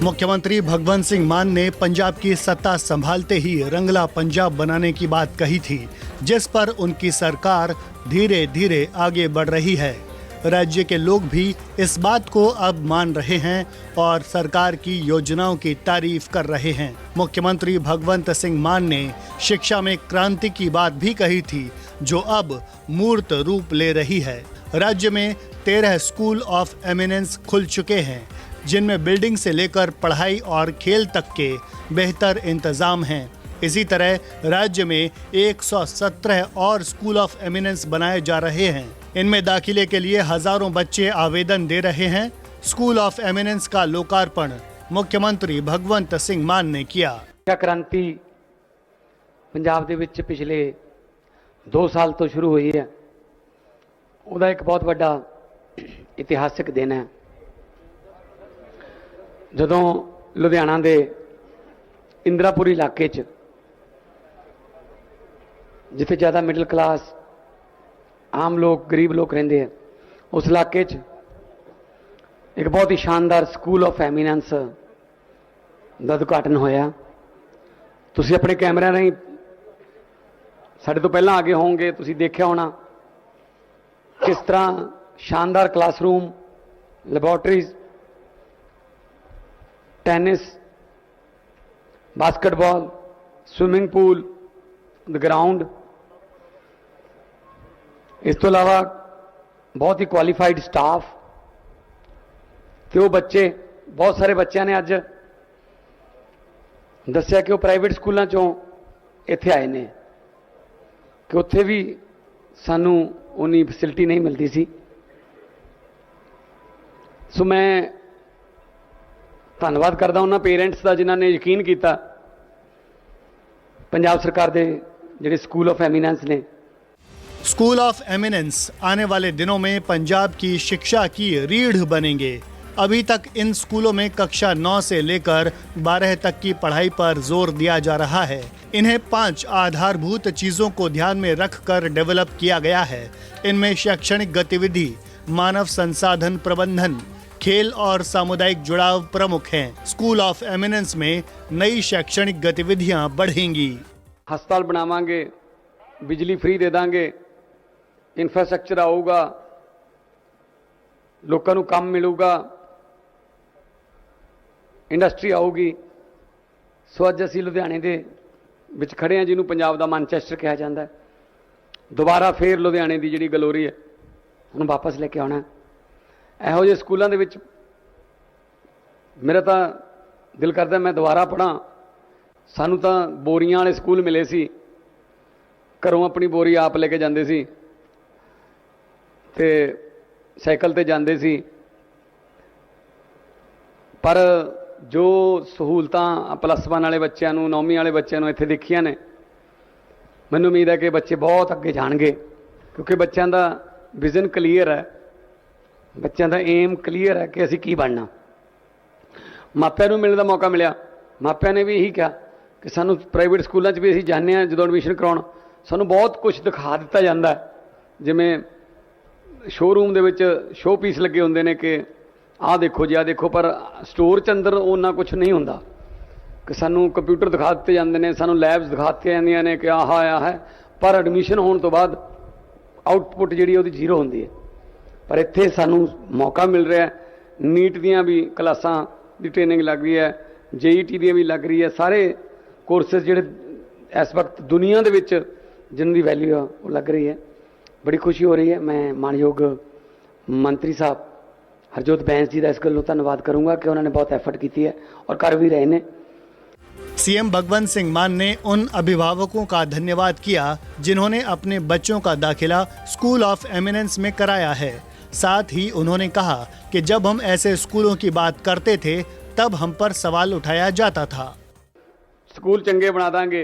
मुख्यमंत्री भगवंत सिंह मान ने पंजाब की सत्ता संभालते ही रंगला पंजाब बनाने की बात कही थी, जिस पर उनकी सरकार धीरे धीरे आगे बढ़ रही है। राज्य के लोग भी इस बात को अब मान रहे हैं और सरकार की योजनाओं की तारीफ कर रहे हैं। मुख्यमंत्री भगवंत सिंह मान ने शिक्षा में क्रांति की बात भी कही थी, जो अब मूर्त रूप ले रही है। राज्य में 13 स्कूल ऑफ एमिनेंस खुल चुके हैं, जिनमें बिल्डिंग से लेकर पढ़ाई और खेल तक के बेहतर इंतजाम हैं। इसी तरह राज्य में 117 और स्कूल ऑफ एमिनेंस बनाए जा रहे हैं। इनमें दाखिले के लिए हजारों बच्चे आवेदन दे रहे हैं। स्कूल ऑफ एमिनेंस का लोकार्पण मुख्यमंत्री भगवंत सिंह मान ने किया। शिक्षा क्रांति पंजाब दे विच पिछले 2 साल तो शुरू हुई है। ਉਹਦਾ एक बहुत बड़ा इतिहासिक दिन है, ਜਦੋਂ ਲੁਧਿਆਣਾ ਦੇ ਇੰਦਰਾਪੁਰੀ ਇਲਾਕੇ 'ਚ ਜਿੱਥੇ ਜ਼ਿਆਦਾ ਮਿਡਲ ਕਲਾਸ ਆਮ ਲੋਕ ਗਰੀਬ ਲੋਕ ਰਹਿੰਦੇ ਆ, ਉਸ ਇਲਾਕੇ 'ਚ ਇੱਕ ਬਹੁਤ ਹੀ ਸ਼ਾਨਦਾਰ ਸਕੂਲ ਆਫ ਐਮੀਨੈਂਸ ਦਾ ਉਦਘਾਟਨ ਹੋਇਆ। ਤੁਸੀਂ ਆਪਣੇ ਕੈਮਰਿਆਂ ਰਾਹੀਂ ਸਾਡੇ ਤੋਂ ਪਹਿਲਾਂ ਆਗੇ ਹੋਵੋਗੇ, ਤੁਸੀਂ ਦੇਖਿਆ ਹੋਣਾ ਕਿਸ ਤਰ੍ਹਾਂ ਸ਼ਾਨਦਾਰ classroom, laboratories, tennis, basketball, swimming pool, ground, इस तो अलावा बहुत ही क्वालिफाइड स्टाफ। तो वो बच्चे, बहुत सारे बच्चों ने अज दस्या कि वो प्राइवेट स्कूलों चों इत्थे आए ने कि उत्थे भी सानू उन्नी फैसिलिटी नहीं मिलती सी। सो मैं धन्यवाद करदा उन्हां पेरेंट्स का जिन्हां ने यकीन किया पंजाब सरकार दे जिहड़े स्कूल ऑफ एमिनेंस ने। स्कूल ऑफ एमिनेंस आने वाले दिनों में पंजाब की शिक्षा की रीढ़ बनेंगे। अभी तक इन स्कूलों में कक्षा 9 से लेकर 12 तक की पढ़ाई पर जोर दिया जा रहा है। इन्हें 5 आधारभूत चीजों को ध्यान में रखकर डेवलप किया गया है। इनमें शैक्षणिक गतिविधि, मानव संसाधन प्रबंधन, खेल और सामुदायिक जुड़ाव प्रमुख हैं। स्कूल ऑफ एमिनेंस में नई शैक्षणिक गतिविधियां बढ़ेंगी। हस्पताल बनावांगे, बिजली फ्री दे देंगे, इंफ्रास्ट्रक्चर आऊगा, लोगों को काम मिलूगा, इंडस्ट्री आऊगी। सो अज असीं लुधियाने दे विच खड़े हैं, जिन्होंने पंजाब दा मैनचेस्टर कहा जाता है। दोबारा फिर लुधियाने की जिहड़ी गलोरी है उन्हें वापस लेके आना है। ਇਹੋ ਜਿਹੇ ਸਕੂਲਾਂ ਦੇ ਵਿੱਚ ਮੇਰਾ ਤਾਂ ਦਿਲ ਕਰਦਾ ਮੈਂ ਦੁਬਾਰਾ ਪੜਾਂ। ਸਾਨੂੰ ਤਾਂ ਬੋਰੀਆਂ ਵਾਲੇ ਸਕੂਲ ਮਿਲੇ ਸੀ, ਘਰੋਂ ਆਪਣੀ ਬੋਰੀ ਆਪ ਲੈ ਕੇ ਜਾਂਦੇ ਸੀ ਤੇ ਸਾਈਕਲ ਤੇ ਜਾਂਦੇ ਸੀ। ਪਰ ਜੋ ਸਹੂਲਤਾਂ +1 ਵਾਲੇ ਬੱਚਿਆਂ ਨੂੰ, 9ਵੀਂ ਵਾਲੇ ਬੱਚਿਆਂ ਨੂੰ ਇੱਥੇ ਦੇਖੀਆਂ ਨੇ, ਮੈਨੂੰ ਉਮੀਦ ਹੈ ਕਿ ਬੱਚੇ ਬਹੁਤ ਅੱਗੇ ਜਾਣਗੇ, ਕਿਉਂਕਿ ਬੱਚਿਆਂ ਦਾ ਵਿਜ਼ਨ ਕਲੀਅਰ ਹੈ, बच्चों का एम क्लीयर है कि असी की बनना। मापिया नूं मिलने का मौका मिला, मापिया ने भी यही कहा कि सानू प्राइवेट स्कूलों भी असीं जाने जो एडमिशन कराउण सानू बहुत कुछ दिखा दिता जाता है, जिमें शोरूम दे विच शो पीस लगे होंदे ने कि आ देखो जी, आ देखो, पर स्टोर च अंदर उन्ना कुछ नहीं हुंदा कि सानू कंप्यूटर दिखा दिते जांदे ने, सानू लैब्स दिखा दित्तियां जांदियां ने कि आह आया है, पर एडमिशन होने तो बाद आउटपुट जिहड़ी उहदी जीरो हुंदी है। पर इत्थे सानू मौका मिल रहा है, नीट दियां भी क्लासां दी ट्रेनिंग लग रही है, JET दी भी लग रही है। सारे कोर्सेस जिहड़े इस वक्त दुनिया दे विच जिन्हां दी वैल्यू है वो लग रही है। बड़ी खुशी हो रही है। मैं मानयोग मंत्री साहब हरजोत बैंस जी का इस गल्लों धन्यवाद करूँगा कि उन्होंने बहुत एफर्ट की है और कर भी रहे हैं। सीएम भगवंत सिंह मान ने उन अभिभावकों का धन्यवाद किया जिन्होंने अपने बच्चों का दाखिला स्कूल ऑफ एमिनेंस में कराया है। साथ ही उन्होंने कहा कि जब हम ऐसे स्कूलों की बात करते थे तब हम पर सवाल उठाया जाता था। स्कूल चंगे बना देंगे,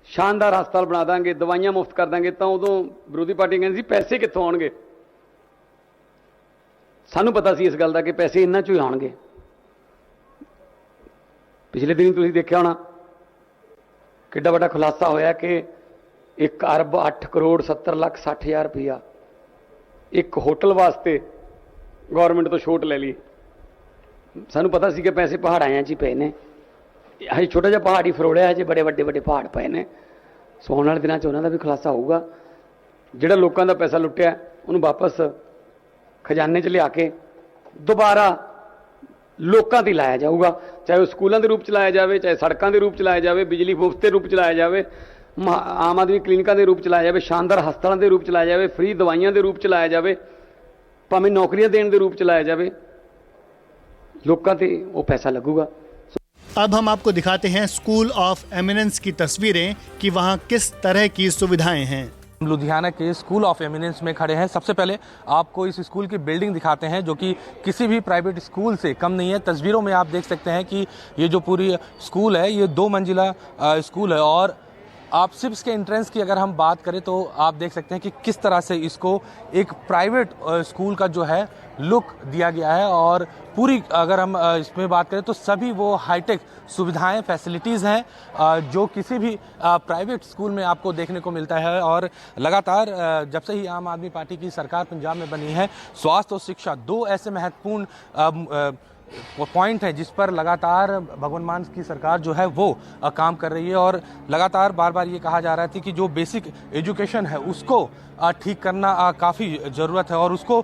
शानदार हस्पताल बना देंगे, दवाइयां मुफ्त कर देंगे, तो उदों विरोधी पार्टी कहती सी पैसे कित्थों आउणगे। सानू पता सी इस गल दा कि पैसे इन्हां चों ही आउणगे। पिछले दिन तुसीं देखिया होना किड्डा वड्डा खुलासा होया कि 1 अरब 8 करोड़ 70 लाख 60 हज़ार रुपया एक होटल वास्ते गौरमेंट तो छूट ले ली। ਸਾਨੂੰ ਪਤਾ ਸੀ ਕਿ ਪੈਸੇ ਪਹਾੜਾਂ 'ਚ ਹੀ ਪਏ ਨੇ, ਹਜੇ ਛੋਟਾ ਜਿਹਾ ਪਹਾੜ ਹੀ ਫਰੋੜਿਆ, ਹਜੇ ਬੜੇ ਵੱਡੇ ਵੱਡੇ ਪਹਾੜ ਪਏ ਨੇ। ਸੋ ਆਉਣ ਵਾਲੇ ਦਿਨਾਂ 'ਚ ਉਹਨਾਂ ਦਾ ਵੀ ਖੁਲਾਸਾ ਹੋਊਗਾ। ਜਿਹੜਾ ਲੋਕਾਂ ਦਾ ਪੈਸਾ ਲੁੱਟਿਆ ਉਹਨੂੰ ਵਾਪਸ ਖਜ਼ਾਨੇ 'ਚ ਲਿਆ ਕੇ ਦੁਬਾਰਾ ਲੋਕਾਂ ਤੇ ਲਾਇਆ ਜਾਊਗਾ, ਚਾਹੇ ਉਹ ਸਕੂਲਾਂ ਦੇ ਰੂਪ 'ਚ ਲਾਇਆ ਜਾਵੇ, ਚਾਹੇ ਸੜਕਾਂ ਦੇ ਰੂਪ 'ਚ ਲਾਇਆ ਜਾਵੇ, ਬਿਜਲੀ ਮੁਫਤ ਦੇ ਰੂਪ 'ਚ ਲਾਇਆ ਜਾਵੇ, ਆਮ ਆਦਮੀ ਕਲੀਨਿਕਾਂ ਦੇ ਰੂਪ 'ਚ ਲਾਇਆ ਜਾਵੇ, ਸ਼ਾਨਦਾਰ ਹਸਪਤਾਲਾਂ ਦੇ ਰੂਪ 'ਚ ਲਾਇਆ ਜਾਵੇ, ਫ੍ਰੀ ਦਵਾਈਆਂ ਦੇ ਰੂਪ 'ਚ ਲਾਇਆ ਜਾਵੇ, ਭਾਵੇਂ ਨੌਕਰੀਆਂ ਦੇਣ ਦੇ ਰੂਪ 'ਚ ਲਾਇਆ ਜਾਵੇ, ਲੋਕਾਂ ਤੇ ਉਹ ਪੈਸਾ ਲੱਗੂਗਾ। अब हम आपको दिखाते हैं स्कूल ऑफ एमिनेंस की तस्वीरें कि वहाँ किस तरह की सुविधाएं हैं। लुधियाना के स्कूल ऑफ एमिनेंस में खड़े हैं। सबसे पहले आपको इस स्कूल की बिल्डिंग दिखाते हैं जो कि किसी भी प्राइवेट स्कूल से कम नहीं है। तस्वीरों में आप देख सकते हैं कि ये जो पूरी स्कूल है ये 2 मंजिला स्कूल है और आप सिर्फ इसके एंट्रेंस की अगर हम बात करें तो आप देख सकते हैं कि किस तरह से इसको एक प्राइवेट स्कूल का जो है लुक दिया गया है और पूरी अगर हम इसमें बात करें तो सभी वो हाईटेक सुविधाएं फैसिलिटीज़ हैं जो किसी भी प्राइवेट स्कूल में आपको देखने को मिलता है। और लगातार जब से ही आम आदमी पार्टी की सरकार पंजाब में बनी है, स्वास्थ्य और शिक्षा 2 ऐसे महत्वपूर्ण पॉइंट है जिस पर लगातार भगवंत मान की सरकार जो है वो काम कर रही है। और लगातार बार बार ये कहा जा रहा था कि जो बेसिक एजुकेशन है उसको ठीक करना काफ़ी ज़रूरत है और उसको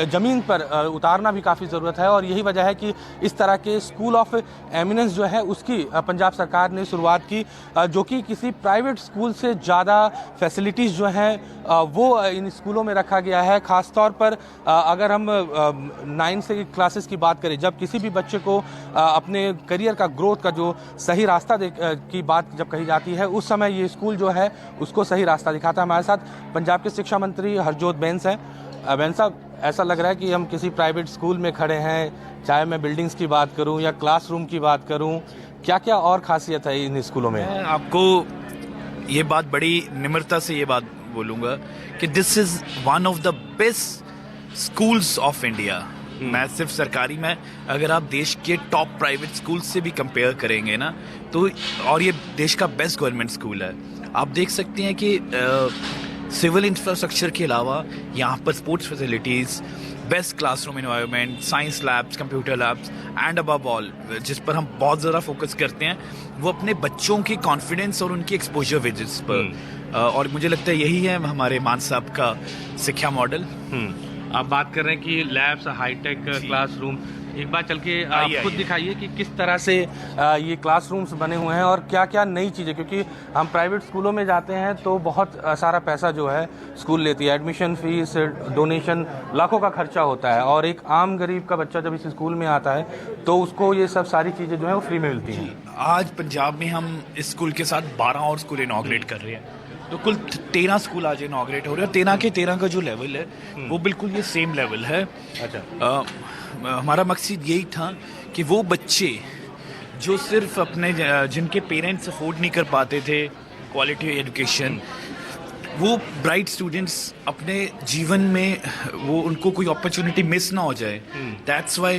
ज़मीन पर उतारना भी काफ़ी ज़रूरत है। और यही वजह है कि इस तरह के स्कूल ऑफ एमिनेंस जो है उसकी पंजाब सरकार ने शुरुआत की, जो कि किसी प्राइवेट स्कूल से ज़्यादा फैसिलिटीज़ जो हैं वो इन स्कूलों में रखा गया है। ख़ास तौर पर अगर हम 9 से क्लासेस की बात करें, जब किसी भी बच्चे को अपने करियर का ग्रोथ का जो सही रास्ता की बात जब कही जाती है उस समय ये स्कूल जो है उसको सही रास्ता दिखाता है। हमारे साथ पंजाब के शिक्षा मंत्री हरजोत बैंस हैं। बैंस साहब, ऐसा लग रहा है कि हम किसी प्राइवेट स्कूल में खड़े हैं, चाहे मैं बिल्डिंग्स की बात करूं या क्लासरूम की बात करूं, क्या क्या और खासियत है इन स्कूलों में? मैं आपको ये बात बड़ी निम्रता से ये बात बोलूँगा कि this is one of the best schools of India. मैं सिर्फ सरकारी में, अगर आप देश के टॉप प्राइवेट स्कूल से भी कंपेयर करेंगे ना तो, और ये देश का बेस्ट गवर्नमेंट स्कूल है। आप देख सकते हैं कि सिविल इंफ्रास्ट्रक्चर के अलावा यहाँ पर sports facilities, best classroom environment, science labs, computer labs and above all जिस पर हम बहुत ज़्यादा फोकस करते हैं वो अपने बच्चों की कॉन्फिडेंस और उनकी एक्सपोजर विजिट्स पर। और मुझे लगता है यही है हमारे मान साहब का शिक्षा मॉडल। आप बात कर रहे हैं कि लैब्स, हाईटेक क्लासरूम, एक बार चल के आप खुद दिखाइए कि किस तरह से ये क्लासरूम्स बने हुए हैं और क्या क्या नई चीज़ें, क्योंकि हम प्राइवेट स्कूलों में जाते हैं तो बहुत सारा पैसा जो है स्कूल लेती है, एडमिशन फीस, डोनेशन, लाखों का खर्चा होता है और एक आम गरीब का बच्चा जब इस स्कूल में आता है तो उसको ये सब सारी चीज़ें जो है वो फ्री में मिलती हैं। आज पंजाब में हम इस स्कूल के साथ 12 और स्कूल इनॉग्रेट कर रहे हैं, तो कुल 13 स्कूल आज इनॉग्रेट हो रहे हैं। 13 के 13 का जो लेवल है वो बिल्कुल ये सेम लेवल है। अच्छा, हमारा मकसद यही था कि वो बच्चे जो सिर्फ अपने जिनके पेरेंट्स अफोर्ड नहीं कर पाते थे क्वालिटी एजुकेशन, वो ब्राइट स्टूडेंट्स अपने जीवन में वो उनको कोई अपॉर्चुनिटी मिस ना हो जाए। That's why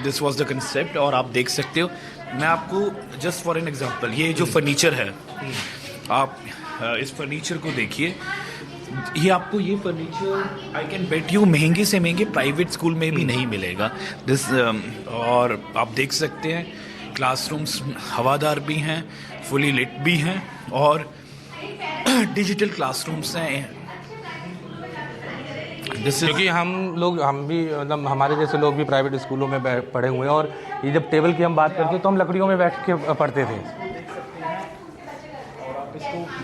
this was the concept. और आप देख सकते हो, मैं आपको जस्ट फॉर एन एग्जांपल, ये जो फर्नीचर है, आप इस फर्नीचर को देखिए, ये आपको ये furniture I can bet you महंगे से महंगे प्राइवेट स्कूल में भी नहीं मिलेगा। और आप देख सकते हैं क्लासरूम्स हवादार भी हैं, फुली लिट भी हैं और डिजिटल क्लासरूम्स हैं। क्योंकि हम भी मतलब हमारे जैसे लोग भी प्राइवेट स्कूलों में पढ़े हुए हैं और ये जब टेबल की हम बात करते हैं तो हम लकड़ियों में बैठ के पढ़ते थे।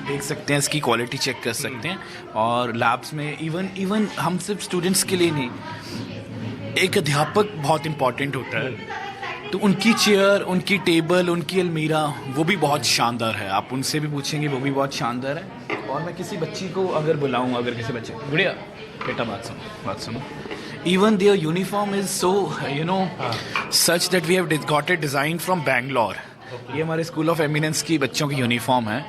देख सकते हैं, इसकी क्वालिटी चेक कर सकते हैं। और लैब्स में इवन हम सिर्फ स्टूडेंट्स के लिए नहीं, एक अध्यापक बहुत इम्पॉर्टेंट होता है, तो उनकी चेयर, उनकी टेबल, उनकी अलमीरा वो भी बहुत शानदार है। आप उनसे भी पूछेंगे, वो भी बहुत शानदार है। और मैं किसी बच्ची को अगर बुलाऊँ, अगर किसी बच्चे गुड़िया बेटा बात सुनो, even their uniform is so such that we have got it design from Bangalore. ये हमारे स्कूल ऑफ एमिनेंस की बच्चों की यूनिफॉर्म है।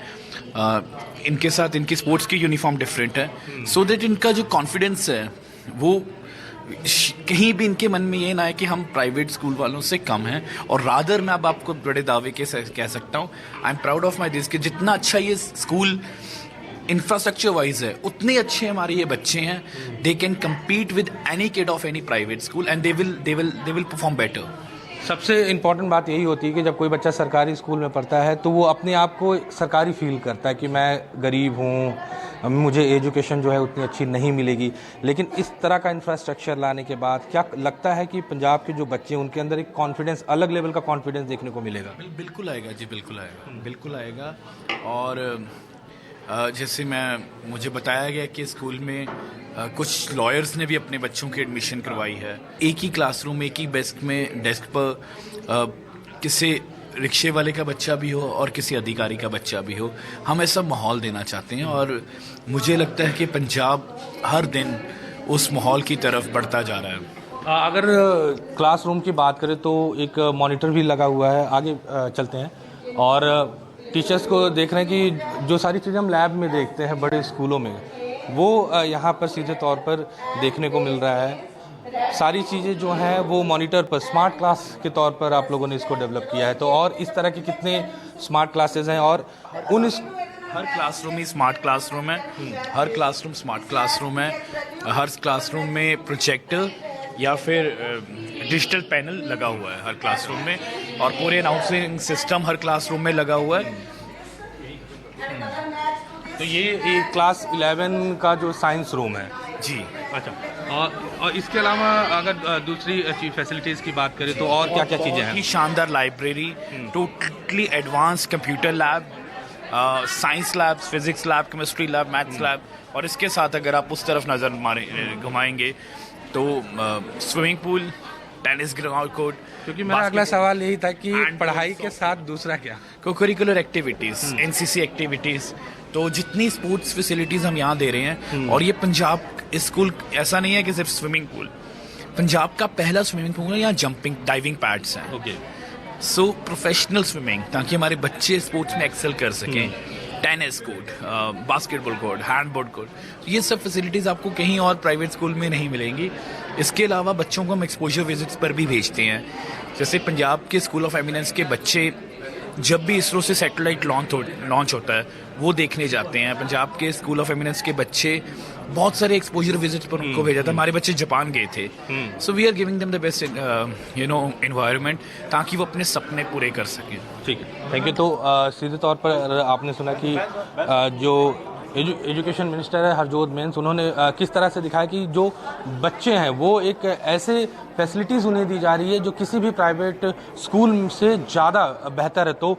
इनके साथ इनकी स्पोर्ट्स की यूनिफॉर्म डिफरेंट है, सो दैट इनका जो कॉन्फिडेंस है वो कहीं भी इनके मन में ये ना है कि हम प्राइवेट स्कूल वालों से कम हैं। और रादर मैं अब आपको बड़े दावे के कह सकता हूँ, I am proud of my this कि जितना अच्छा ये स्कूल इंफ्रास्ट्रक्चर वाइज है उतने अच्छे हमारे ये बच्चे हैं। They can compete with any kid of any private school and they will perform better. सबसे इम्पॉर्टेंट बात यही होती है कि जब कोई बच्चा सरकारी स्कूल में पढ़ता है तो वो अपने आप को सरकारी फील करता है कि मैं गरीब हूँ, मुझे एजुकेशन जो है उतनी अच्छी नहीं मिलेगी। लेकिन इस तरह का इंफ्रास्ट्रक्चर लाने के बाद क्या लगता है कि पंजाब के जो बच्चे हैं उनके अंदर एक कॉन्फिडेंस, अलग लेवल का कॉन्फिडेंस देखने को मिलेगा? बिल्कुल आएगा जी, बिल्कुल आएगा, बिल्कुल आएगा। और जैसे मुझे बताया गया कि स्कूल में कुछ लॉयर्स ने भी अपने बच्चों की एडमिशन करवाई है। एक ही क्लासरूम, एक ही डेस्क पर किसी रिक्शे वाले का बच्चा भी हो और किसी अधिकारी का बच्चा भी हो, हम ऐसा माहौल देना चाहते हैं। और मुझे लगता है कि पंजाब हर दिन उस माहौल की तरफ बढ़ता जा रहा है। अगर क्लासरूम की बात करें तो एक मॉनिटर भी लगा हुआ है, आगे चलते हैं और टीचर्स को देख रहे हैं कि जो सारी चीज़ें हम लैब में देखते हैं बड़े स्कूलों में, वो यहाँ पर सीधे तौर पर देखने को मिल रहा है। सारी चीज़ें जो हैं वो मॉनिटर पर स्मार्ट क्लास के तौर पर आप लोगों ने इसको डेवलप किया है। तो और इस तरह के कितने स्मार्ट क्लासेस हैं और हर क्लासरूम ही स्मार्ट क्लासरूम है, हर क्लासरूम स्मार्ट क्लासरूम है। हर क्लासरूम में प्रोजेक्टर या फिर डिजिटल पैनल लगा हुआ है हर क्लासरूम में, और पूरे अनाउंसिंग सिस्टम हर क्लासरूम में लगा हुआ है। तो ये क्लास 11 का जो साइंस रूम है जी। अच्छा, और इसके अलावा अगर दूसरी फैसिलिटीज़ की बात करें तो और क्या क्या चीज़ें हैं? शानदार library, totally advance computer lab, science lab, physics lab, chemistry lab, maths lab. और इसके साथ अगर आप उस तरफ नज़र घुमाएंगे तो swimming pool, tennis ground court. क्योंकि मेरा अगला सवाल यही था कि पढ़ाई के साथ दूसरा क्या? को-करिकुलर एक्टिविटीज़, एनसीसी एक्टिविटीज़, तो जितनी स्पोर्ट्स फैसिलिटीज़ हम यहाँ दे रहे हैं। और ये पंजाब स्कूल ऐसा नहीं है कि सिर्फ स्विमिंग पूल, पंजाब का पहला स्विमिंग पूल है। यहाँ जंपिंग, डाइविंग पैड्स हैं। ओके, सो प्रोफेशनल स्विमिंग, ताकि हमारे बच्चे स्पोर्ट्स में एक्सेल कर सकें। Tennis court, basketball court, handball court, ये सब फैसिलिटीज़ आपको कहीं और प्राइवेट स्कूल में नहीं मिलेंगी। इसके अलावा बच्चों को हम एक्सपोजर विजिट्स पर भी भेजते हैं। जैसे पंजाब के स्कूल ऑफ एमिनेंस के बच्चे जब भी इसरो से सैटेलाइट लॉन्च होता है वो देखने जाते हैं। पंजाब के स्कूल ऑफ एमिनेंस के बच्चे बहुत सारे एक्सपोजर विजिट्स पर उनको भेजा था। हमारे बच्चे जापान गए थे। So we are giving them the best environment, ताकि वो अपने सपने पूरे कर सकें। ठीक है, थैंक यू। तो सीधे तौर पर आपने सुना कि जो एजुकेशन मिनिस्टर है हरजोत मेंस, उन्होंने किस तरह से दिखाया कि जो बच्चे हैं वो एक ऐसे फैसिलिटीज़ उन्हें दी जा रही है जो किसी भी प्राइवेट स्कूल से ज़्यादा बेहतर है। तो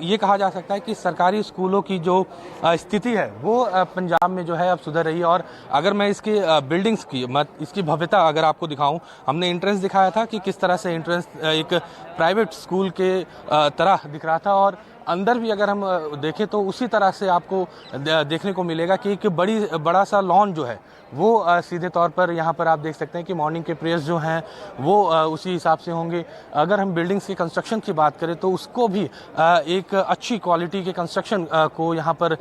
ये कहा जा सकता है कि सरकारी स्कूलों की जो स्थिति है वो पंजाब में जो है अब सुधर रही है। और अगर मैं इसकी बिल्डिंग्स की इसकी भव्यता अगर आपको दिखाऊं, हमने एंट्रेंस दिखाया था कि किस तरह से एंट्रेंस एक प्राइवेट स्कूल के तरह दिख रहा था, और अंदर भी अगर हम देखें तो उसी तरह से आपको देखने को मिलेगा कि एक बड़ा सा लॉन जो है वो सीधे तौर पर यहाँ पर आप देख सकते हैं कि मॉर्निंग के प्रेयर्स जो हैं वो उसी हिसाब से होंगे। अगर हम बिल्डिंग्स की कंस्ट्रक्शन की बात करें तो उसको भी एक अच्छी क्वालिटी के कंस्ट्रक्शन को यहाँ पर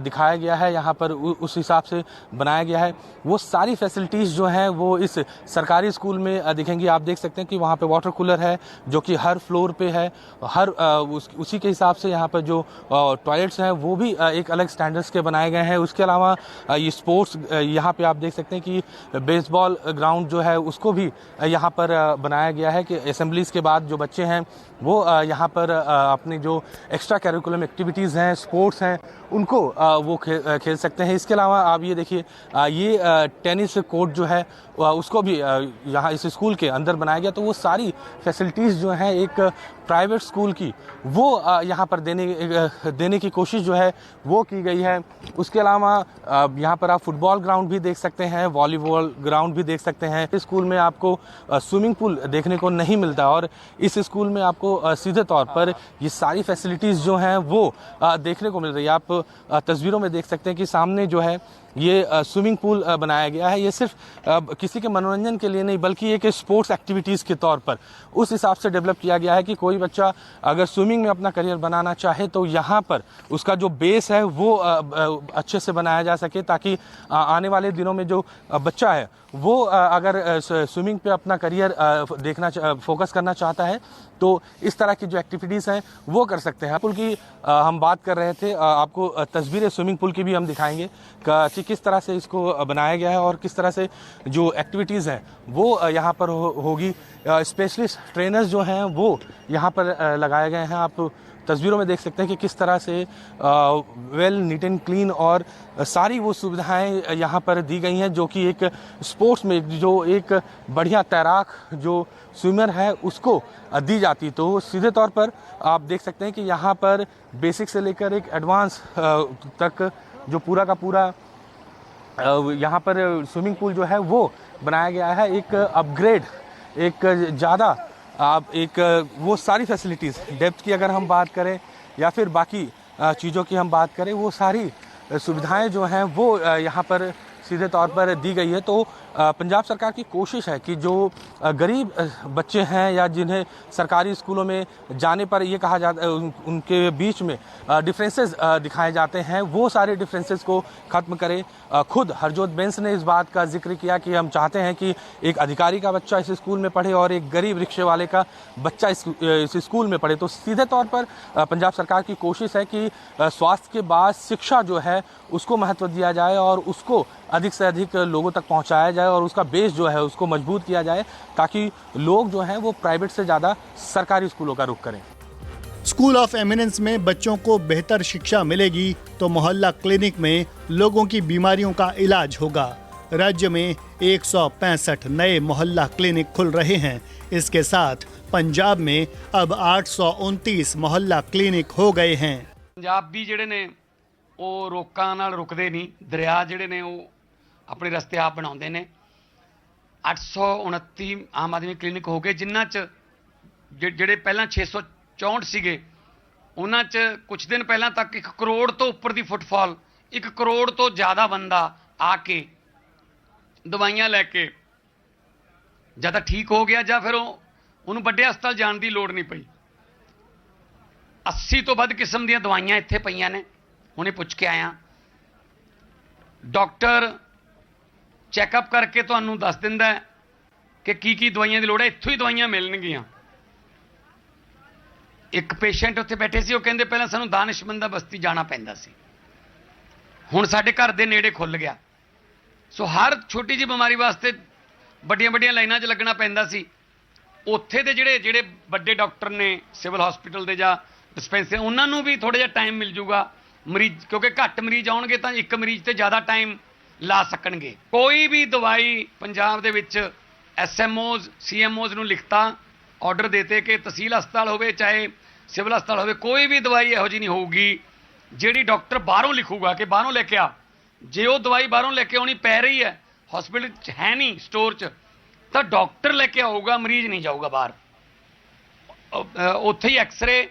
दिखाया गया है, यहाँ पर उस हिसाब से बनाया गया है। वो सारी फैसिलिटीज़ जो हैं वो इस सरकारी स्कूल में दिखेंगी। आप देख सकते हैं कि वहाँ पर वाटर कूलर है जो कि हर फ्लोर पे है, हर उसी के हिसाब से यहाँ पर जो टॉयलेट्स हैं वो भी एक अलग स्टैंडर्ड्स के बनाए गए हैं। उसके अलावा ये स्पोर्ट्स, यहाँ पे आप देख सकते हैं कि बेसबॉल ग्राउंड जो है उसको भी यहाँ पर बनाया गया है कि असेंबलीज के बाद जो बच्चे हैं वो यहाँ पर अपनी जो एक्स्ट्रा करिकुलम एक्टिविटीज़ हैं, स्पोर्ट्स हैं, उनको वो खेल सकते हैं। इसके अलावा आप ये देखिए, ये टेनिस कोर्ट जो है उसको भी यहाँ इस स्कूल के अंदर बनाया गया। तो वो सारी फैसिलिटीज़ जो हैं एक प्राइवेट स्कूल की वो यहाँ पर देने की कोशिश जो है वो की गई है। उसके अलावा यहाँ पर आप फुटबॉल ग्राउंड भी देख सकते हैं, वॉलीबॉल ग्राउंड भी देख सकते हैं। इस स्कूल में आपको स्विमिंग पूल देखने को नहीं मिलता, और इस स्कूल में आपको सीधे तौर पर ये सारी फैसिलिटीज़ जो हैं वो देखने को मिल रही है। आप तस्वीरों में देख सकते हैं कि सामने जो है ये स्विमिंग पूल बनाया गया है। ये सिर्फ किसी के मनोरंजन के लिए नहीं बल्कि एक स्पोर्ट्स एक्टिविटीज़ के तौर पर उस हिसाब से डेवलप किया गया है कि कोई बच्चा अगर स्विमिंग में अपना करियर बनाना बनाना चाहे तो यहाँ पर उसका जो बेस है वो अच्छे से बनाया जा सके, ताकि आने वाले दिनों में जो बच्चा है वो अगर स्विमिंग पे अपना करियर फोकस करना चाहता है तो इस तरह की जो एक्टिविटीज़ हैं वो कर सकते हैं। पुल की हम बात कर रहे थे, आपको तस्वीरें स्विमिंग पूल की भी हम दिखाएंगे कि किस तरह से इसको बनाया गया है और किस तरह से जो एक्टिविटीज़ हैं वो यहाँ पर होगी। स्पेशलिस्ट ट्रेनर्स जो हैं वो यहाँ पर लगाए गए हैं। आप तस्वीरों में देख सकते हैं कि किस तरह से वेल नीट एंड क्लीन और सारी वो सुविधाएं यहाँ पर दी गई हैं, जो कि एक स्पोर्ट्स में जो एक बढ़िया तैराक जो स्विमर है उसको दी जाती। तो सीधे तौर पर आप देख सकते हैं कि यहाँ पर बेसिक से लेकर एक एडवांस तक जो पूरा का पूरा यहाँ पर स्विमिंग पूल जो है वो बनाया गया है। एक अपग्रेड, एक ज़्यादा आप एक वो सारी फैसिलिटीज़, डेप्थ की अगर हम बात करें या फिर बाकी चीज़ों की हम बात करें, वो सारी सुविधाएं जो हैं वो यहाँ पर सीधे तौर पर दी गई है। तो पंजाब सरकार की कोशिश है कि जो गरीब बच्चे हैं या जिन्हें सरकारी स्कूलों में जाने पर ये कहा जाता उनके बीच में डिफरेंसेस दिखाए जाते हैं, वो सारे डिफरेंसेस को ख़त्म करें। खुद हरजोत बेंस ने इस बात का जिक्र किया कि हम चाहते हैं कि एक अधिकारी का बच्चा इस स्कूल में पढ़े और एक गरीब रिक्शे वाले का बच्चा इस स्कूल में पढ़े। तो सीधे तौर पर पंजाब सरकार की कोशिश है कि स्वास्थ्य के बाद शिक्षा जो है उसको महत्व दिया जाए और उसको अधिक से अधिक लोगों तक पहुंचाया जाए और उसका बेस जो है उसको मजबूत किया जाए, ताकि लोग जो हैं वो प्राइवेट से ज़्यादा सरकारी स्कूलों का रुख करें। स्कूल ऑफ एमिनेंस में बच्चों को बेहतर शिक्षा मिलेगी तो मोहल्ला क्लिनिक में लोगों की बीमारियों का इलाज होगा। राज्य में 165 नए मोहल्ला क्लिनिक खुल रहे हैं। इसके साथ पंजाब में अब 829 मोहल्ला क्लिनिक हो गए हैं। पंजाब भी ਜਿਹੜੇ ਨੇ ਉਹ ਰੋਕਾਂ ਨਾਲ ਰੁਕਦੇ ਨਹੀਂ, ਦਰਿਆ ਜਿਹੜੇ ਨੇ ਉਹ ਆਪਣੇ ਰਸਤੇ ਆਪ ਬਣਾਉਂਦੇ ਨੇ। 829 ਆਮ ਆਦਮੀ ਕਲੀਨਿਕ ਹੋ ਗਏ, ਜਿਨ੍ਹਾਂ 'ਚ ਜਿਹੜੇ ਪਹਿਲਾਂ 664 ਸੀਗੇ ਉਹਨਾਂ 'ਚ ਕੁਝ ਦਿਨ ਪਹਿਲਾਂ ਤੱਕ 1 ਕਰੋੜ ਤੋਂ ਉੱਪਰ ਦੀ ਫੁੱਟਫਾਲ, 1 ਕਰੋੜ ਤੋਂ ਜ਼ਿਆਦਾ ਬੰਦਾ ਆ ਕੇ ਦਵਾਈਆਂ ਲੈ ਕੇ ਜਾਂ ਤਾਂ ਠੀਕ ਹੋ ਗਿਆ ਜਾਂ ਫਿਰ ਉਹਨੂੰ ਵੱਡੇ ਹਸਪਤਾਲ ਜਾਣ ਦੀ ਲੋੜ ਨਹੀਂ ਪਈ। 80 ਤੋਂ ਵੱਧ ਕਿਸਮ ਦੀਆਂ ਦਵਾਈਆਂ ਇੱਥੇ ਪਈਆਂ ਨੇ, ਹੁਣੇ ਪੁੱਛ ਕੇ ਆਇਆ। ਡਾਕਟਰ ਚੈੱਕਅਪ ਕਰਕੇ ਤੁਹਾਨੂੰ ਦੱਸ ਦਿੰਦਾ ਹੈ ਕਿ ਕੀ ਦਵਾਈਆਂ ਦੀ ਲੋੜ ਹੈ, ਇੱਥੋਂ ਹੀ ਦਵਾਈਆਂ ਮਿਲਣਗੀਆਂ। ਇੱਕ ਪੇਸ਼ੈਂਟ ਉੱਥੇ ਬੈਠੇ ਸੀ, ਉਹ ਕਹਿੰਦੇ ਪਹਿਲਾਂ ਸਾਨੂੰ ਦਾਨਿਸ਼ਮੰਦਾ ਬਸਤੀ ਜਾਣਾ ਪੈਂਦਾ ਸੀ, ਹੁਣ ਸਾਡੇ ਘਰ ਦੇ ਨੇੜੇ ਖੁੱਲ ਗਿਆ। ਸੋ ਹਰ ਛੋਟੀ ਜਿਹੀ ਬਿਮਾਰੀ ਵਾਸਤੇ ਵੱਡੀਆਂ ਵੱਡੀਆਂ ਲਾਈਨਾਂ 'ਚ ਲੱਗਣਾ ਪੈਂਦਾ ਸੀ। ਉੱਥੇ ਦੇ ਜਿਹੜੇ ਵੱਡੇ ਡਾਕਟਰ ਨੇ ਸਿਵਲ ਹਸਪੀਟਲ ਦੇ ਜਾਂ ਡਿਸਪੈਂਸਰੀ, ਉਹਨਾਂ ਨੂੰ ਵੀ ਥੋੜ੍ਹਾ ਜਿਹਾ ਟਾਈਮ ਮਿਲ ਜੂਗਾ ਮਰੀਜ਼, ਕਿਉਂਕਿ ਘੱਟ ਮਰੀਜ਼ ਆਉਣਗੇ ਤਾਂ ਇੱਕ ਮਰੀਜ਼ ਤੇ ਜ਼ਿਆਦਾ ਟਾਈਮ ਲਾ ਸਕਣਗੇ। ਕੋਈ ਵੀ ਦਵਾਈ ਪੰਜਾਬ ਦੇ ਵਿੱਚ SMOs CMOs ਨੂੰ ਲਿਖਤਾ ਆਰਡਰ ਦੇਤੇ ਕਿ ਤਹਿਸੀਲ ਹਸਪਤਾਲ ਹੋਵੇ ਚਾਹੇ ਸਿਵਲ ਹਸਪਤਾਲ ਹੋਵੇ, ਕੋਈ ਵੀ ਦਵਾਈ ਇਹੋ ਜਿਹੀ ਨਹੀਂ ਹੋਊਗੀ ਜਿਹੜੀ ਡਾਕਟਰ ਬਾਹਰੋਂ ਲਿਖੂਗਾ ਕਿ ਬਾਹਰੋਂ ਲੈ ਕੇ ਆ। ਜੇ ਉਹ ਦਵਾਈ ਬਾਹਰੋਂ ਲੈ ਕੇ ਆਉਣੀ ਪੈ ਰਹੀ ਹੈ, ਹਸਪੀਟਲ 'ਚ ਹੈ ਨਹੀਂ, ਸਟੋਰ 'ਚ, ਤਾਂ ਡਾਕਟਰ ਲੈ ਕੇ ਆਊਗਾ, ਮਰੀਜ਼ ਨਹੀਂ ਜਾਊਗਾ ਬਾਹਰ। ਉੱਥੇ ਹੀ ਐਕਸਰੇ,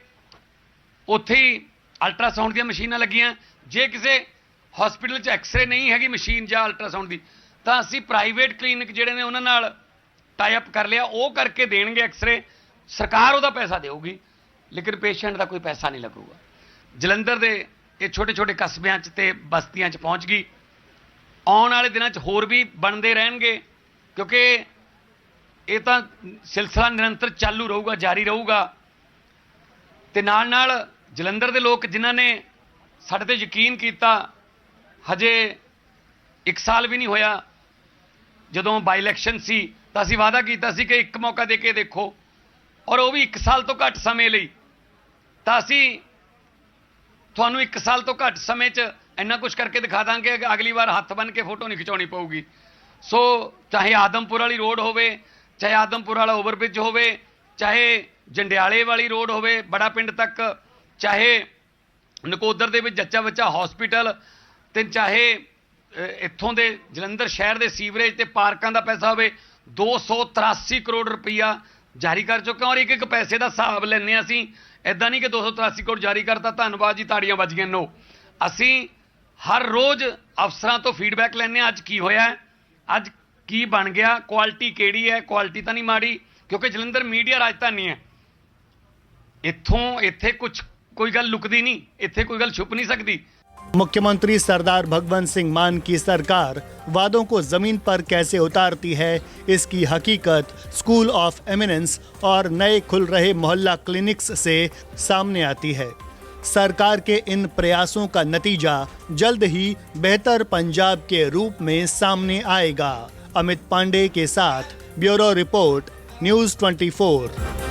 ਉੱਥੇ ਹੀ ਅਲਟਰਾਸਾਊਂਡ ਦੀਆਂ ਮਸ਼ੀਨਾਂ ਲੱਗੀਆਂ। ਜੇ ਕਿਸੇ ਹਸਪੀਟਲ 'ਚ ਐਕਸਰੇ ਨਹੀਂ ਹੈਗੀ ਮਸ਼ੀਨ ਜਾਂ ਅਲਟਰਾਸਾਊਂਡ ਦੀ, ਤਾਂ ਅਸੀਂ ਪ੍ਰਾਈਵੇਟ ਕਲੀਨਿਕ ਜਿਹੜੇ ਨੇ ਉਹਨਾਂ ਨਾਲ ਟਾਈ ਅਪ ਕਰ ਲਿਆ, ਉਹ ਕਰਕੇ ਦੇਣਗੇ ਐਕਸਰੇ, ਸਰਕਾਰ ਉਹਦਾ ਪੈਸਾ ਦੇਊਗੀ, ਲੇਕਿਨ ਪੇਸ਼ੈਂਟ ਦਾ ਕੋਈ ਪੈਸਾ ਨਹੀਂ ਲੱਗੂਗਾ। ਜਲੰਧਰ ਦੇ ਇਹ ਛੋਟੇ ਛੋਟੇ ਕਸਬਿਆਂ 'ਚ ਤੇ ਬਸਤੀਆਂ 'ਚ ਪਹੁੰਚ ਗਈ। ਆਉਣ ਵਾਲੇ ਦਿਨਾਂ 'ਚ ਹੋਰ ਵੀ ਬਣਦੇ ਰਹਿਣਗੇ, ਕਿਉਂਕਿ ਇਹ ਤਾਂ ਸਿਲਸਿਲਾ ਨਿਰੰਤਰ ਚਾਲੂ ਰਹੂਗਾ, ਜਾਰੀ ਰਹੂਗਾ। ਤੇ ਨਾਲ ਨਾਲ ਜਲੰਧਰ ਦੇ ਲੋਕ ਜਿਨ੍ਹਾਂ ਨੇ ਸਾਡੇ ਤੇ ਯਕੀਨ ਕੀਤਾ, ਹਜੇ 1 ਸਾਲ ਵੀ ਨਹੀਂ ਹੋਇਆ ਜਦੋਂ ਬਾਈ ਇਲੈਕਸ਼ਨ ਸੀ, ਤਾਂ ਅਸੀਂ ਵਾਅਦਾ ਕੀਤਾ ਸੀ ਕਿ ਇੱਕ ਮੌਕਾ ਦੇ ਕੇ ਦੇਖੋ, ਔਰ ਉਹ ਵੀ 1 ਸਾਲ ਤੋਂ ਘੱਟ ਸਮੇਂ ਲਈ। ਤਾਂ ਅਸੀਂ ਤੁਹਾਨੂੰ 1 ਸਾਲ ਤੋਂ ਘੱਟ ਸਮੇਂ 'ਚ ਇੰਨਾ ਕੁਝ ਕਰਕੇ ਦਿਖਾ ਦਾਂਗੇ ਕਿ ਅਗਲੀ ਵਾਰ ਹੱਥ ਬੰਨ੍ਹ ਕੇ ਫੋਟੋ ਨਹੀਂ ਖਿਚਾਉਣੀ ਪਊਗੀ। ਸੋ ਚਾਹੇ ਆਦਮਪੁਰ ਵਾਲੀ ਰੋਡ ਹੋਵੇ, ਚਾਹੇ ਆਦਮਪੁਰ ਵਾਲਾ ਓਵਰਬ੍ਰਿਜ ਹੋਵੇ, ਚਾਹੇ ਜੰਡਿਆਲੇ ਵਾਲੀ ਰੋਡ ਹੋਵੇ ਬੜਾ ਪਿੰਡ ਤੱਕ, ਚਾਹੇ ਨਕੋਦਰ ਦੇ ਵਿੱਚ ਜੱਚਾ ਬੱਚਾ ਹਸਪੀਟਲ, ਤੇ ਚਾਹੇ ਇੱਥੋਂ ਦੇ ਜਲੰਧਰ ਸ਼ਹਿਰ ਦੇ ਸੀਵਰੇਜ ਤੇ ਪਾਰਕਾਂ ਦਾ ਪੈਸਾ ਹੋਵੇ। 283 ਕਰੋੜ ਰੁਪਈਆ ਜਾਰੀ ਕਰ ਚੁੱਕਾ, ਔਰ ਇੱਕ ਇੱਕ ਪੈਸੇ ਦਾ ਹਿਸਾਬ ਲੈਂਦੇ ਹਾਂ ਅਸੀਂ। ਇੱਦਾਂ ਨਹੀਂ ਕਿ 283 ਕਰੋੜ ਜਾਰੀ ਕਰਤਾ, ਧੰਨਵਾਦ ਜੀ, ਤਾੜੀਆਂ ਵੱਜ ਗਈਆਂ। ਨੋ, ਅਸੀਂ ਹਰ ਰੋਜ਼ ਅਫਸਰਾਂ ਤੋਂ ਫੀਡਬੈਕ ਲੈਂਦੇ ਹਾਂ, ਅੱਜ ਕੀ ਹੋਇਆ, ਅੱਜ ਕੀ ਬਣ ਗਿਆ, ਕੁਆਲਿਟੀ ਕਿਹੜੀ ਹੈ। ਕੁਆਲਿਟੀ ਤਾਂ ਨਹੀਂ ਮਾੜੀ, ਕਿਉਂਕਿ ਜਲੰਧਰ ਮੀਡੀਆ ਰਾਜਧਾਨੀ ਹੈ। ਇੱਥੇ ਕੁਝ ਕੋਈ ਗੱਲ ਲੁਕਦੀ ਨਹੀਂ, ਇੱਥੇ ਕੋਈ ਗੱਲ ਛੁਪ ਨਹੀਂ ਸਕਦੀ। मुख्यमंत्री सरदार भगवंत सिंह मान की सरकार वादों को जमीन पर कैसे उतारती है, इसकी हकीकत स्कूल ऑफ एमिनेंस और नए खुल रहे मोहल्ला क्लिनिक्स से सामने आती है। सरकार के इन प्रयासों का नतीजा जल्द ही बेहतर पंजाब के रूप में सामने आएगा। अमित पांडे के साथ ब्यूरो रिपोर्ट, न्यूज़ 24।